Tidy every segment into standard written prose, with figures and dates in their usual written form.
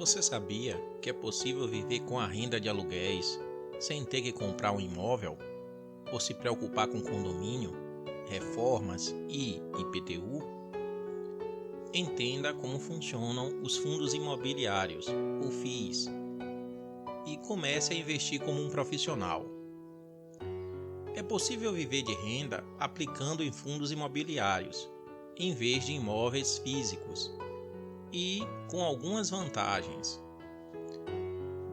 Você sabia que é possível viver com a renda de aluguéis sem ter que comprar um imóvel ou se preocupar com condomínio, reformas e IPTU? Entenda como funcionam os fundos imobiliários, ou FIIs, e comece a investir como um profissional. É possível viver de renda aplicando em fundos imobiliários, em vez de imóveis físicos, e com algumas vantagens.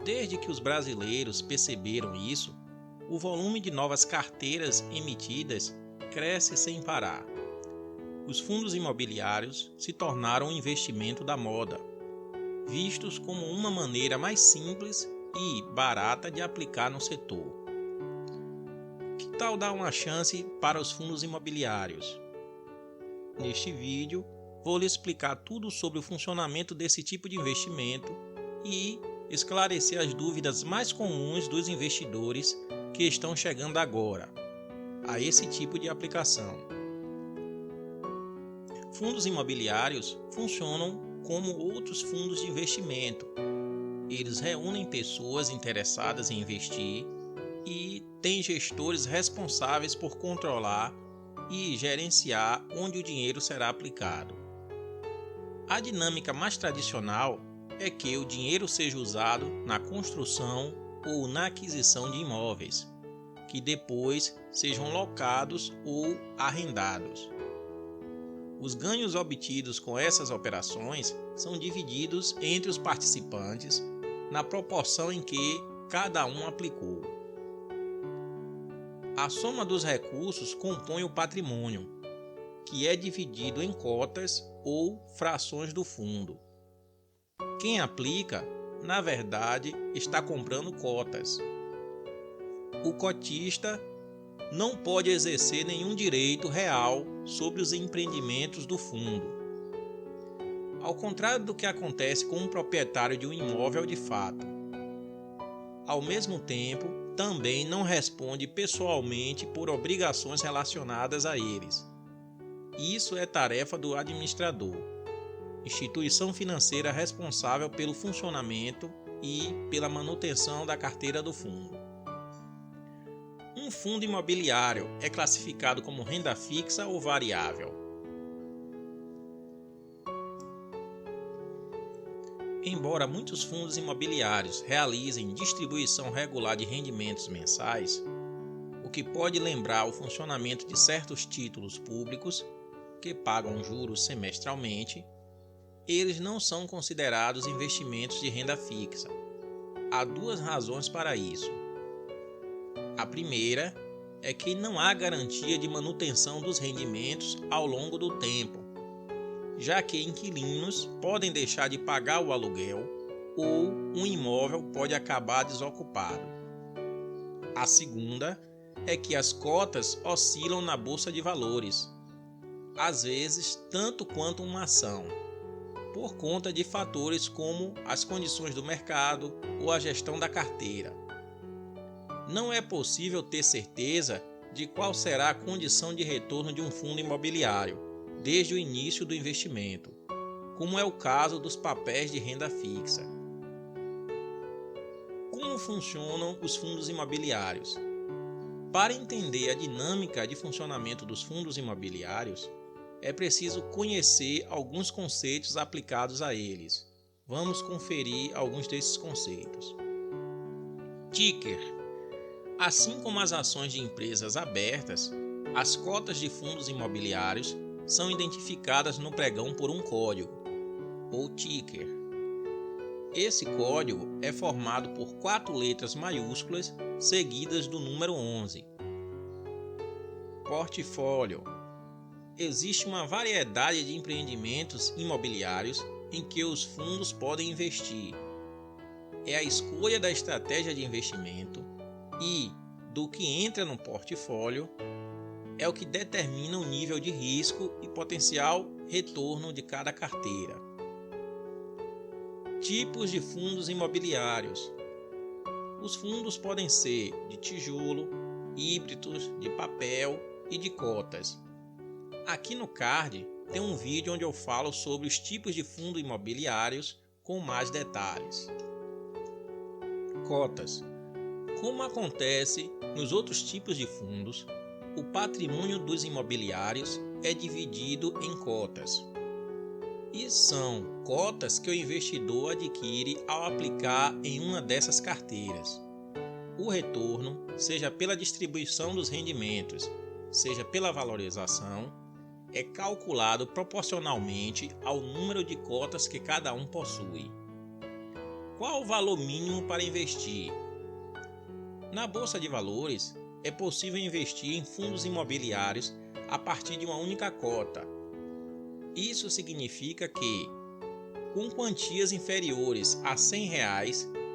Desde que os brasileiros perceberam isso, o volume de novas carteiras emitidas cresce sem parar. Os fundos imobiliários se tornaram um investimento da moda, vistos como uma maneira mais simples e barata de aplicar no setor. Que tal dar uma chance para os fundos imobiliários? Neste vídeo, vou lhe explicar tudo sobre o funcionamento desse tipo de investimento e esclarecer as dúvidas mais comuns dos investidores que estão chegando agora a esse tipo de aplicação. Fundos imobiliários funcionam como outros fundos de investimento. Eles reúnem pessoas interessadas em investir e têm gestores responsáveis por controlar e gerenciar onde o dinheiro será aplicado. A dinâmica mais tradicional é que o dinheiro seja usado na construção ou na aquisição de imóveis, que depois sejam locados ou arrendados. Os ganhos obtidos com essas operações são divididos entre os participantes na proporção em que cada um aplicou. A soma dos recursos compõe o patrimônio, que é dividido em cotas ou frações do fundo. Quem aplica, na verdade, está comprando cotas. O cotista não pode exercer nenhum direito real sobre os empreendimentos do fundo. Ao contrário do que acontece com um proprietário de um imóvel de fato. Ao mesmo tempo, também não responde pessoalmente por obrigações relacionadas a eles. Isso é tarefa do administrador, instituição financeira responsável pelo funcionamento e pela manutenção da carteira do fundo. Um fundo imobiliário é classificado como renda fixa ou variável. Embora muitos fundos imobiliários realizem distribuição regular de rendimentos mensais, o que pode lembrar o funcionamento de certos títulos públicos que pagam juros semestralmente, eles não são considerados investimentos de renda fixa. Há duas razões para isso. A primeira é que não há garantia de manutenção dos rendimentos ao longo do tempo, já que inquilinos podem deixar de pagar o aluguel ou um imóvel pode acabar desocupado. A segunda é que as cotas oscilam na bolsa de valores, às vezes tanto quanto uma ação, por conta de fatores como as condições do mercado ou a gestão da carteira. Não é possível ter certeza de qual será a condição de retorno de um fundo imobiliário desde o início do investimento, como é o caso dos papéis de renda fixa. Como funcionam os fundos imobiliários? Para entender a dinâmica de funcionamento dos fundos imobiliários, é preciso conhecer alguns conceitos aplicados a eles. Vamos conferir alguns desses conceitos. Ticker. Assim como as ações de empresas abertas, as cotas de fundos imobiliários são identificadas no pregão por um código, ou ticker. Esse código é formado por 4 letras maiúsculas seguidas do número 11. Portfólio. Existe uma variedade de empreendimentos imobiliários em que os fundos podem investir. É a escolha da estratégia de investimento e do que entra no portfólio é o que determina o nível de risco e potencial retorno de cada carteira. Tipos de fundos imobiliários. Os fundos podem ser de tijolo, híbridos, de papel e de cotas. Aqui no card tem um vídeo onde eu falo sobre os tipos de fundos imobiliários com mais detalhes. Cotas. Como acontece nos outros tipos de fundos, o patrimônio dos imobiliários é dividido em cotas. E são cotas que o investidor adquire ao aplicar em uma dessas carteiras. O retorno, seja pela distribuição dos rendimentos, seja pela valorização, é calculado proporcionalmente ao número de cotas que cada um possui. Qual o valor mínimo para investir? Na Bolsa de Valores, é possível investir em fundos imobiliários a partir de uma única cota. Isso significa que, com quantias inferiores a R$ 100,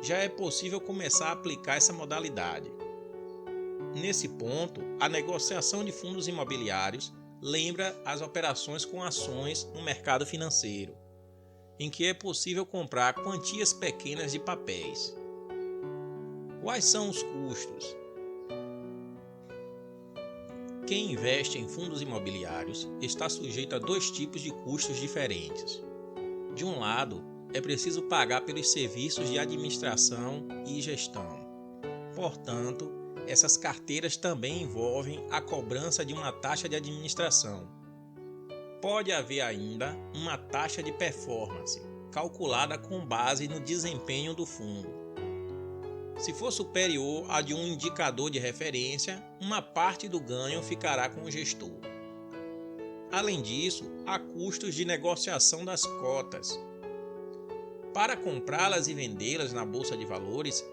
já é possível começar a aplicar essa modalidade. Nesse ponto, a negociação de fundos imobiliários lembra as operações com ações no mercado financeiro, em que é possível comprar quantias pequenas de papéis. Quais são os custos? Quem investe em fundos imobiliários está sujeito a dois tipos de custos diferentes. De um lado, é preciso pagar pelos serviços de administração e gestão. Portanto, essas carteiras também envolvem a cobrança de uma taxa de administração. Pode haver ainda uma taxa de performance, calculada com base no desempenho do fundo. Se for superior a de um indicador de referência, uma parte do ganho ficará com o gestor. Além disso, há custos de negociação das cotas. Para comprá-las e vendê-las na Bolsa de Valores,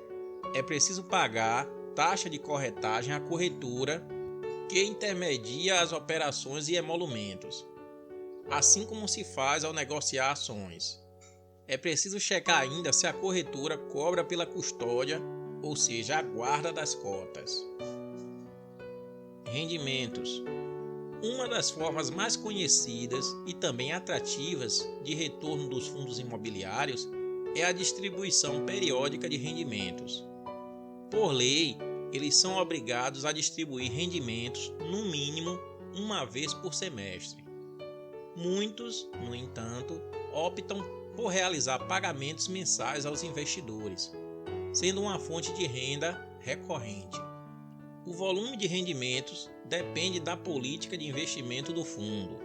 é preciso pagar taxa de corretagem à corretora, que intermedia as operações e emolumentos, assim como se faz ao negociar ações. É preciso checar ainda se a corretora cobra pela custódia, ou seja, a guarda das cotas. Rendimentos. Uma das formas mais conhecidas e também atrativas de retorno dos fundos imobiliários é a distribuição periódica de rendimentos. Por lei, eles são obrigados a distribuir rendimentos, no mínimo, uma vez por semestre. Muitos, no entanto, optam por realizar pagamentos mensais aos investidores, sendo uma fonte de renda recorrente. O volume de rendimentos depende da política de investimento do fundo.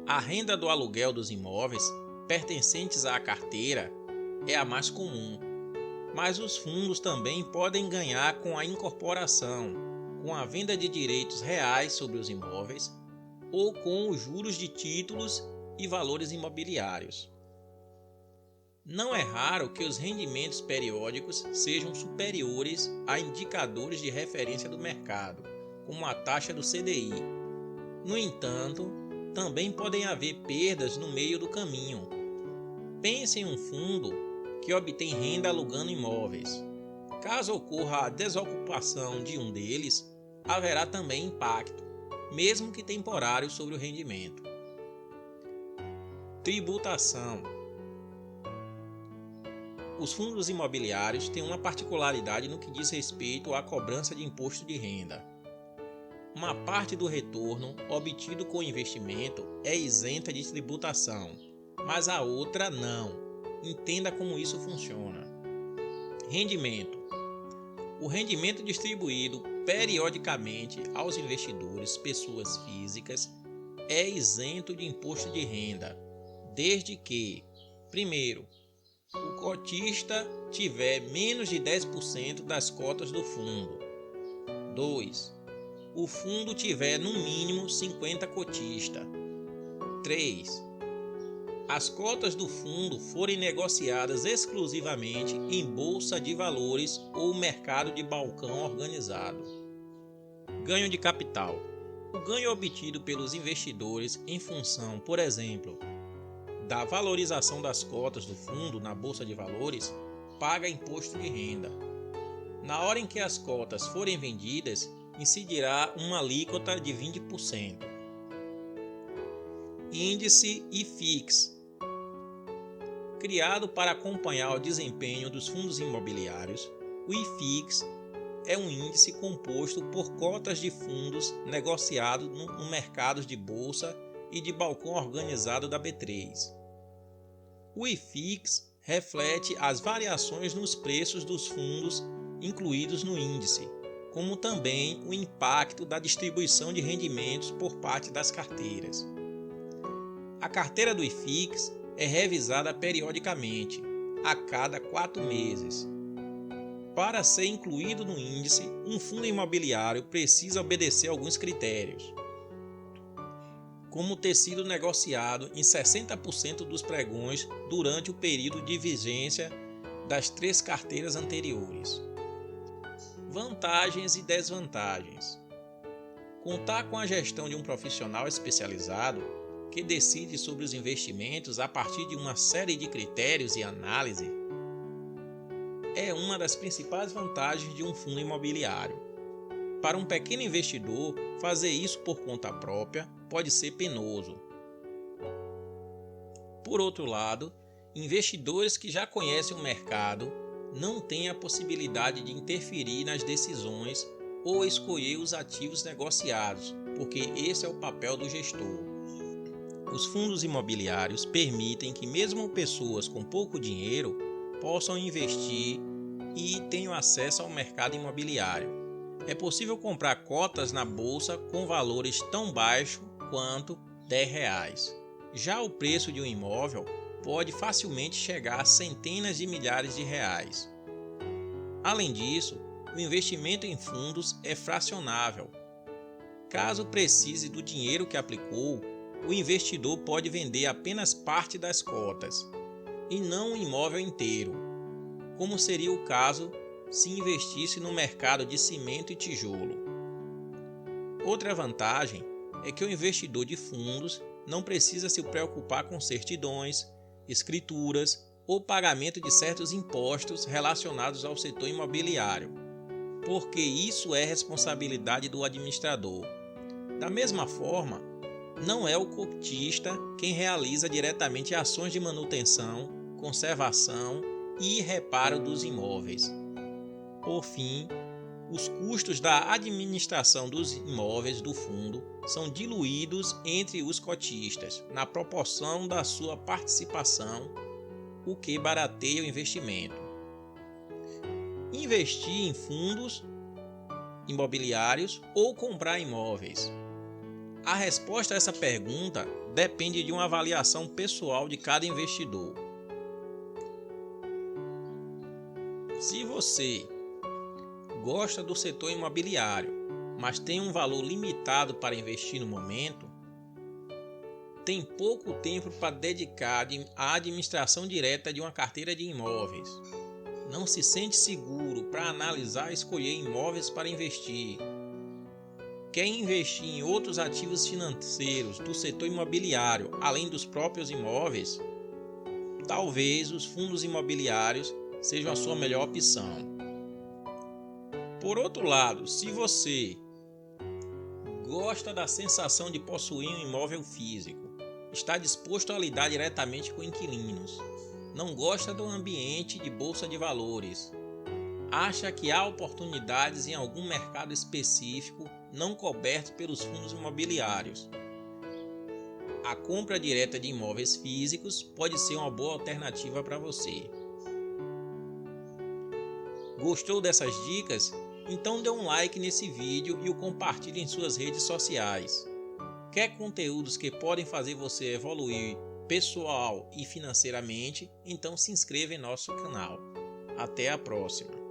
A renda do aluguel dos imóveis pertencentes à carteira é a mais comum, mas os fundos também podem ganhar com a incorporação, com a venda de direitos reais sobre os imóveis ou com os juros de títulos e valores imobiliários. Não é raro que os rendimentos periódicos sejam superiores a indicadores de referência do mercado, como a taxa do CDI. No entanto, também podem haver perdas no meio do caminho. Pense em um fundo que obtém renda alugando imóveis. Caso ocorra a desocupação de um deles, haverá também impacto, mesmo que temporário, sobre o rendimento. Tributação. Os fundos imobiliários têm uma particularidade no que diz respeito à cobrança de imposto de renda. Uma parte do retorno obtido com o investimento é isenta de tributação, mas a outra não. Entenda como isso funciona. Rendimento. O rendimento distribuído periodicamente aos investidores, pessoas físicas, é isento de imposto de renda, desde que, primeiro, o cotista tiver menos de 10% das cotas do fundo. 2. O fundo tiver no mínimo 50 cotistas. 3. As cotas do fundo forem negociadas exclusivamente em bolsa de valores ou mercado de balcão organizado. Ganho de capital. O ganho obtido pelos investidores em função, por exemplo, da valorização das cotas do fundo na Bolsa de Valores, paga imposto de renda. Na hora em que as cotas forem vendidas, incidirá uma alíquota de 20%. Índice IFIX. Criado para acompanhar o desempenho dos fundos imobiliários, o IFIX é um índice composto por cotas de fundos negociados no mercado de bolsa e de balcão organizado da B3. O IFIX reflete as variações nos preços dos fundos incluídos no índice, como também o impacto da distribuição de rendimentos por parte das carteiras. A carteira do IFIX é revisada periodicamente, a cada 4 meses. Para ser incluído no índice, um fundo imobiliário precisa obedecer alguns critérios, como ter sido negociado em 60% dos pregões durante o período de vigência das 3 carteiras anteriores. Vantagens e desvantagens. Contar com a gestão de um profissional especializado que decide sobre os investimentos a partir de uma série de critérios e análise é uma das principais vantagens de um fundo imobiliário. Para um pequeno investidor, fazer isso por conta própria pode ser penoso. Por outro lado, investidores que já conhecem o mercado não têm a possibilidade de interferir nas decisões ou escolher os ativos negociados, porque esse é o papel do gestor. Os fundos imobiliários permitem que mesmo pessoas com pouco dinheiro possam investir e tenham acesso ao mercado imobiliário. É possível comprar cotas na bolsa com valores tão baixos quanto R$10. Já o preço de um imóvel pode facilmente chegar a centenas de milhares de reais. Além disso, o investimento em fundos é fracionável. Caso precise do dinheiro que aplicou, o investidor pode vender apenas parte das cotas e não o imóvel inteiro, como seria o caso se investisse no mercado de cimento e tijolo. Outra vantagem é que o investidor de fundos não precisa se preocupar com certidões, escrituras ou pagamento de certos impostos relacionados ao setor imobiliário, porque isso é responsabilidade do administrador. Da mesma forma, não é o cotista quem realiza diretamente ações de manutenção, conservação e reparo dos imóveis. Por fim, os custos da administração dos imóveis do fundo são diluídos entre os cotistas na proporção da sua participação, o que barateia o investimento. Investir em fundos imobiliários ou comprar imóveis? A resposta a essa pergunta depende de uma avaliação pessoal de cada investidor. Se você gosta do setor imobiliário, mas tem um valor limitado para investir no momento, tem pouco tempo para dedicar à administração direta de uma carteira de imóveis, não se sente seguro para analisar e escolher imóveis para investir, quer investir em outros ativos financeiros do setor imobiliário, além dos próprios imóveis, talvez os fundos imobiliários sejam a sua melhor opção. Por outro lado, se você gosta da sensação de possuir um imóvel físico, está disposto a lidar diretamente com inquilinos, não gosta do ambiente de bolsa de valores, acha que há oportunidades em algum mercado específico não coberto pelos fundos imobiliários, a compra direta de imóveis físicos pode ser uma boa alternativa para você. Gostou dessas dicas? Então dê um like nesse vídeo e o compartilhe em suas redes sociais. Quer conteúdos que podem fazer você evoluir pessoal e financeiramente? Então se inscreva em nosso canal. Até a próxima!